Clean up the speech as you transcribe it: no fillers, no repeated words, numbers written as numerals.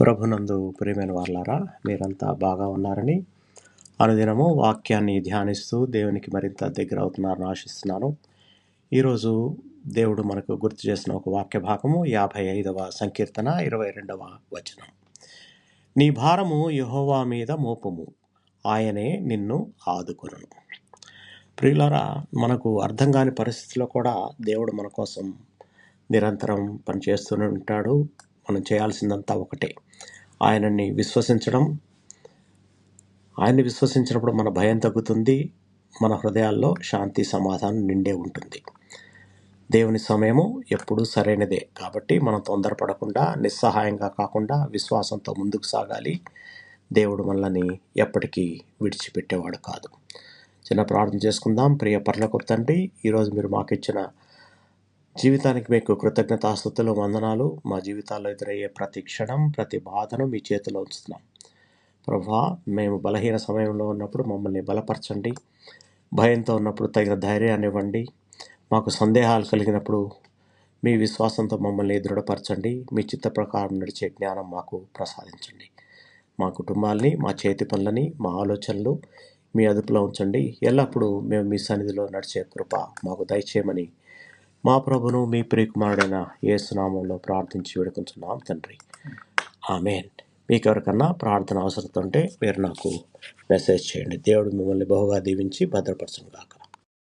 ప్రభునందు ప్రియమైన వాళ్ళారా, మీరంతా బాగా ఉన్నారని అనుదినము వాక్యాన్ని ధ్యానిస్తూ దేవునికి మరింత దగ్గర అవుతున్నారని ఆశిస్తున్నాను. ఈరోజు దేవుడు మనకు గుర్తు చేసిన ఒక వాక్య భాగము 55వ సంకీర్తన 22వ వచనం. నీ భారము యెహోవా మీద మోపుము, ఆయనే నిన్ను ఆదుకొనును. ప్రియులారా, మనకు అర్థం కాని పరిస్థితుల్లో కూడా దేవుడు మన కోసం నిరంతరం పనిచేస్తూనే ఉంటాడు. మనం చేయాల్సిందంతా ఒకటే, ఆయనని విశ్వసించడం. ఆయన్ని విశ్వసించినప్పుడు మన భయం తగ్గుతుంది, మన హృదయాల్లో శాంతి సమాధానం నిండే ఉంటుంది. దేవుని సమయము ఎప్పుడూ సరైనదే కాబట్టి మనం తొందరపడకుండా, నిస్సహాయంగా కాకుండా విశ్వాసంతో ముందుకు సాగాలి. దేవుడు మనల్ని ఎప్పటికీ విడిచిపెట్టేవాడు కాదు. చిన్న ప్రార్థన చేసుకుందాం. ప్రియ పరలోకపు తండ్రి, ఈరోజు మీరు మాకు ఇచ్చిన జీవితానికి మీకు కృతజ్ఞతాస్తుతులు, వందనాలు. మా జీవితాల్లో ఎదురయ్యే ప్రతి క్షణం, ప్రతి బాధను మీ చేతిలో ఉంచుతున్నాం. ప్రభువా, మేము బలహీన సమయంలో ఉన్నప్పుడు మమ్మల్ని బలపరచండి. భయంతో ఉన్నప్పుడు తగిన ధైర్యాన్ని ఇవ్వండి. మాకు సందేహాలు కలిగినప్పుడు మీ విశ్వాసంతో మమ్మల్ని దృఢపరచండి. మీ చిత్త ప్రకారం నడిచే జ్ఞానం మాకు ప్రసాదించండి. మా కుటుంబాల్ని, మా చేతి పనులని, మా ఆలోచనలు మీ అదుపులో ఉంచండి. ఎల్లప్పుడూ మేము మీ సన్నిధిలో నడిచే కృప మాకు దయచేయమని మా ప్రభును మీ ప్రియకుమారుడైన యేసు నామములో ప్రార్థించి వేడుకుంటున్నాం తండ్రి, ఆమేన్. మీకు ఎవరికన్నా ప్రార్థన అవసరం ఉంటే మీరు నాకు మెసేజ్ చేయండి. దేవుడు మిమ్మల్ని బహుగా దీవించి భద్రపరచును గాక.